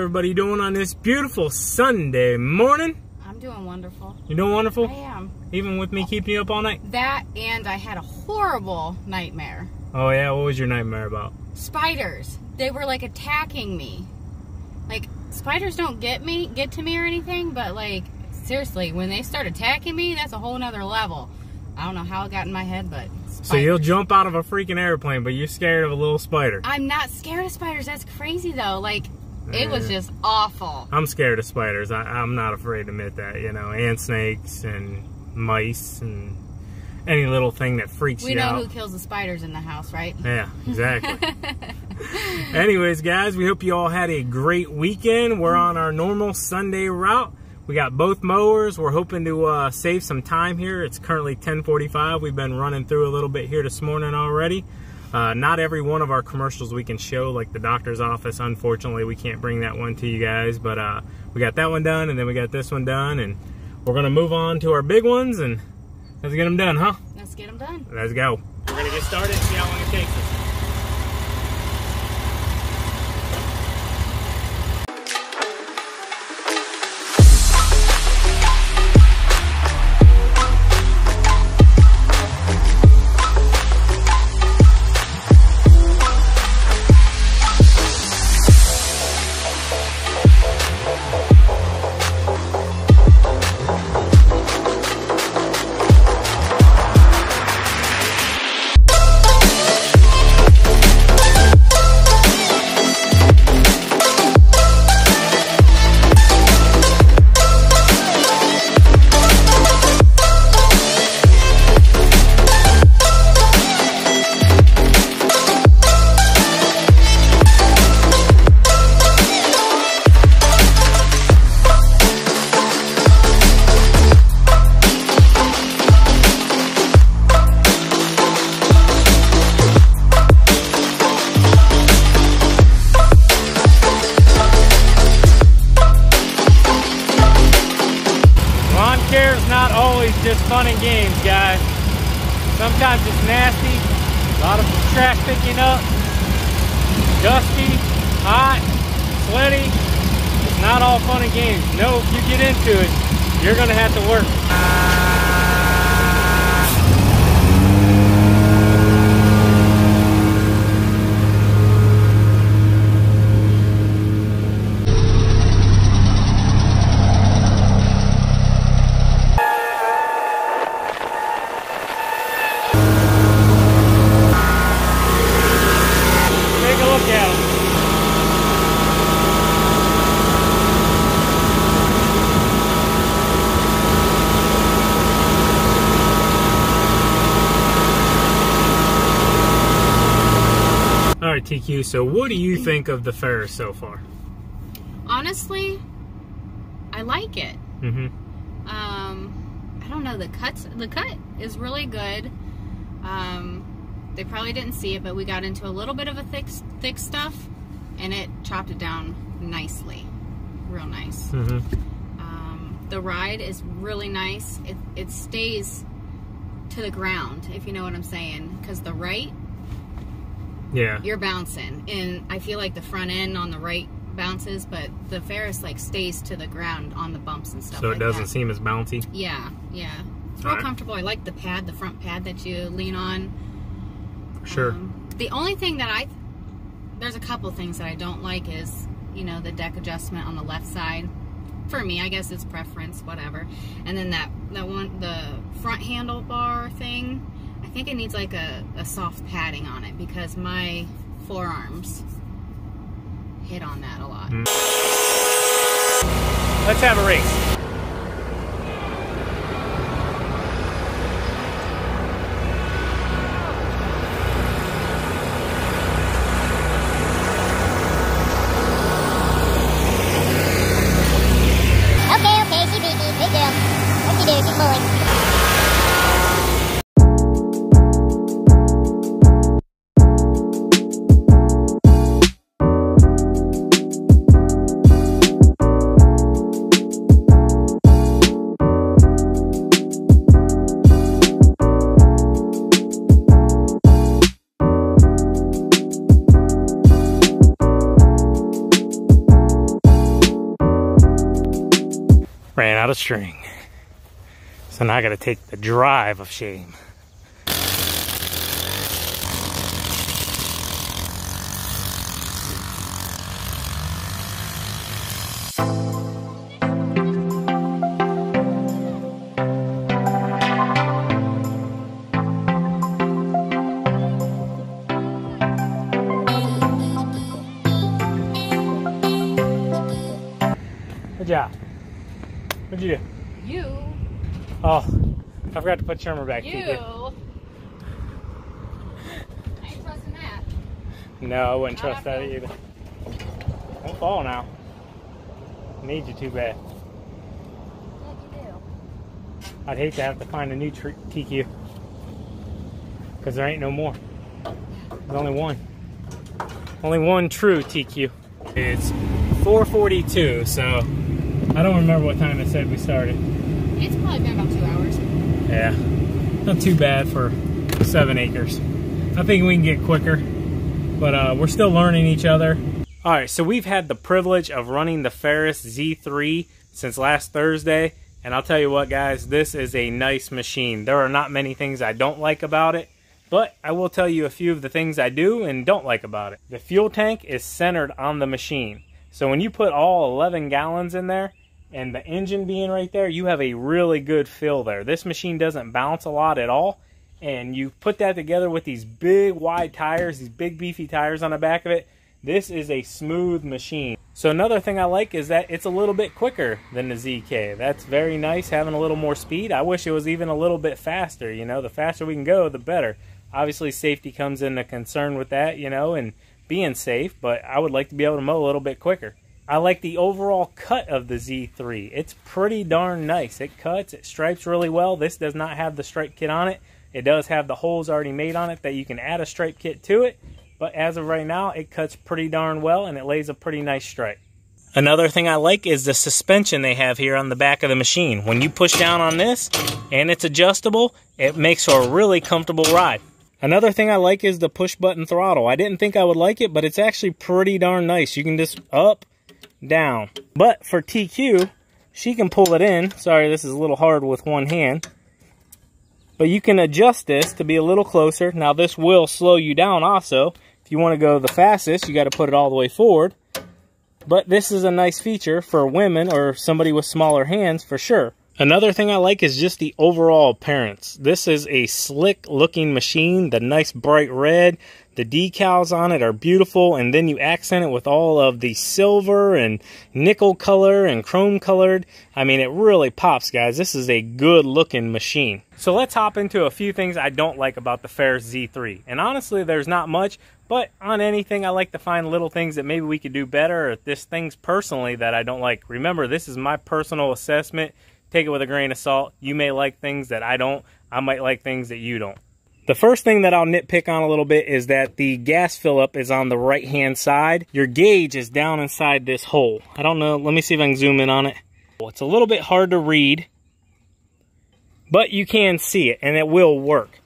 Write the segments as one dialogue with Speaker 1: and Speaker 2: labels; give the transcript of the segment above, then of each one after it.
Speaker 1: everybody doing on this beautiful Sunday morning?
Speaker 2: I'm doing wonderful.
Speaker 1: You doing wonderful?
Speaker 2: I am.
Speaker 1: Even with me keeping you up all night?
Speaker 2: That, and I had a horrible nightmare.
Speaker 1: Oh yeah, what was your nightmare about?
Speaker 2: Spiders. They were like attacking me. Like, spiders don't get to me or anything, but like, seriously, when they start attacking me, that's a whole nother level. I don't know how it got in my head, but spiders.
Speaker 1: So you'll jump out of a freaking airplane, but you're scared of a little spider.
Speaker 2: I'm not scared of spiders. That's crazy though. Like, it was just awful.
Speaker 1: I'm scared of spiders. I'm not afraid to admit that, you know, and snakes and mice and any little thing that freaks you out.
Speaker 2: We know who kills the spiders in the house, right?
Speaker 1: Yeah, exactly. Anyways, guys, we hope you all had a great weekend. We're on our normal Sunday route. We got both mowers. We're hoping to save some time here. It's currently 10:45. We've been running through a little bit here this morning already. Not every one of our commercials we can show, like the doctor's office. Unfortunately, we can't bring that one to you guys, but we got that one done, and then we got this one done, and we're gonna move on to our big ones, and let's get them done, huh?
Speaker 2: Let's get them done.
Speaker 1: Let's go. We're gonna get started and see how long it takes us. Not always just fun and games, guys. Sometimes it's nasty, a lot of trash picking up, dusty, hot, sweaty. It's not all fun and games. No, if you get into it, you're gonna have to work. Alright, TQ, so what do you think of the Ferris so far?
Speaker 2: Honestly, I like it.
Speaker 1: Mm-hmm.
Speaker 2: I don't know, the cut is really good. They probably didn't see it, but we got into a little bit of a thick stuff, and it chopped it down nicely. Real nice.
Speaker 1: Mm-hmm.
Speaker 2: The ride is really nice. It stays to the ground, if you know what I'm saying, because the right,
Speaker 1: yeah,
Speaker 2: you're bouncing, and I feel like the front end on the right bounces, but the Ferris like stays to the ground on the bumps and stuff.
Speaker 1: So
Speaker 2: like
Speaker 1: it doesn't
Speaker 2: that.
Speaker 1: seem as bouncy.
Speaker 2: Yeah, yeah. It's real comfortable. I like the pad, the front pad that you lean on.
Speaker 1: Sure.
Speaker 2: The only thing that there's a couple things that I don't like is, you know, the deck adjustment on the left side. For me, I guess it's preference, whatever. And then that one, the front handlebar thing, I think it needs like a soft padding on it because my forearms hit on that a lot.
Speaker 1: Let's have a race.
Speaker 3: Okay, she beat me. Big deal. What's she do? She's bullying.
Speaker 1: out of string. So now I gotta take the drive of shame. Good job. What'd you do?
Speaker 2: You.
Speaker 1: Oh, I forgot to put Shermer back.
Speaker 2: You.
Speaker 1: Kiki.
Speaker 2: I ain't trusting that.
Speaker 1: No, I wouldn't
Speaker 2: Not
Speaker 1: trust that
Speaker 2: after-
Speaker 1: either. Don't fall now. I need you too bad.
Speaker 2: What'd you do?
Speaker 1: I'd hate to have to find a new TQ. Because there ain't no more. There's only one. Only one true TQ. It's 4:42, so I don't remember what time it said we started.
Speaker 2: It's probably been about 2 hours.
Speaker 1: Yeah, not too bad for 7 acres. I think we can get quicker, but we're still learning each other. All right, so we've had the privilege of running the Ferris Z3 since last Thursday, and I'll tell you what, guys, this is a nice machine. There are not many things I don't like about it, but I will tell you a few of the things I do and don't like about it. The fuel tank is centered on the machine. So when you put all 11 gallons in there, and the engine being right there, you have a really good fill there. This machine doesn't bounce a lot at all, and you put that together with these big wide tires, these big beefy tires on the back of it, this is a smooth machine. So another thing I like is that it's a little bit quicker than the ZK. That's very nice, having a little more speed. I wish it was even a little bit faster, you know. The faster we can go, the better. Obviously safety comes into concern with that, you know, and being safe, but I would like to be able to mow a little bit quicker. I like the overall cut of the Z3. It's pretty darn nice. It cuts, it stripes really well. This does not have the stripe kit on it. It does have the holes already made on it that you can add a stripe kit to it. But as of right now, it cuts pretty darn well and it lays a pretty nice stripe. Another thing I like is the suspension they have here on the back of the machine. When you push down on this and it's adjustable, it makes for a really comfortable ride. Another thing I like is the push button throttle. I didn't think I would like it, but it's actually pretty darn nice. You can just up, down. But for TQ, she can pull it in. Sorry, this is a little hard with one hand. But you can adjust this to be a little closer. Now this will slow you down also. If you want to go the fastest, you got to put it all the way forward. But this is a nice feature for women or somebody with smaller hands for sure. Another thing I like is just the overall appearance. This is a slick looking machine. The nice bright red, the decals on it are beautiful, and then you accent it with all of the silver and nickel color and chrome colored. I mean, it really pops, guys. This is a good looking machine. So let's hop into a few things I don't like about the Ferris Z3. And honestly, there's not much, but on anything I like to find little things that maybe we could do better, or there's things personally that I don't like. Remember, this is my personal assessment. Take it with a grain of salt. You may like things that I don't. I might like things that you don't. The first thing that I'll nitpick on a little bit is that the gas fill up is on the right hand side. Your gauge is down inside this hole. I don't know. Let me see if I can zoom in on it. Well, it's a little bit hard to read, but you can see it and it will work.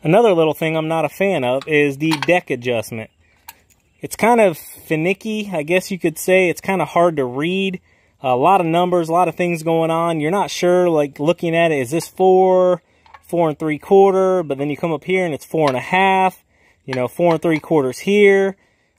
Speaker 1: Another little thing I'm not a fan of is the deck adjustment. It's kind of finicky, I guess you could say. It's kind of hard to read. A lot of numbers, a lot of things going on. You're not sure, like looking at it, is this 4, 4 3/4? But then you come up here and it's 4 1/2. You know, 4 3/4 here.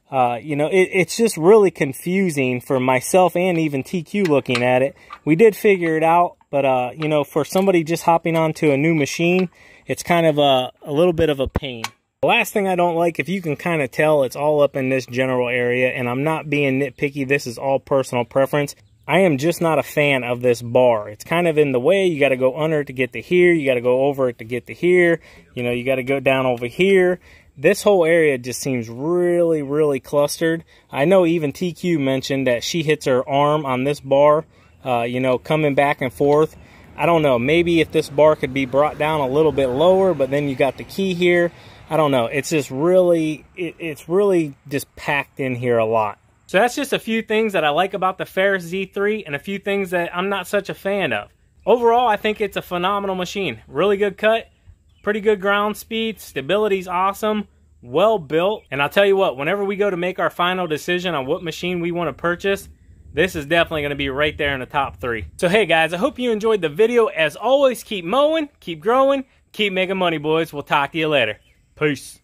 Speaker 1: You know, it's just really confusing for myself and even TQ looking at it. We did figure it out, but you know, for somebody just hopping onto a new machine, it's kind of a little bit of a pain. The last thing I don't like, if you can kind of tell, it's all up in this general area, and I'm not being nitpicky. This is all personal preference. I am just not a fan of this bar. It's kind of in the way. You got to go under it to get to here. You got to go over it to get to here. You know, you got to go down over here. This whole area just seems really, really clustered. I know even TQ mentioned that she hits her arm on this bar, you know, coming back and forth. I don't know. Maybe if this bar could be brought down a little bit lower, but then you got the key here. I don't know. It's just really, it's really just packed in here a lot. So that's just a few things that I like about the Ferris Z3 and a few things that I'm not such a fan of. Overall, I think it's a phenomenal machine. Really good cut, pretty good ground speed, stability's awesome, well built. And I'll tell you what, whenever we go to make our final decision on what machine we want to purchase, this is definitely going to be right there in the top 3. So hey guys, I hope you enjoyed the video. As always, keep mowing, keep growing, keep making money, boys. We'll talk to you later. Peace.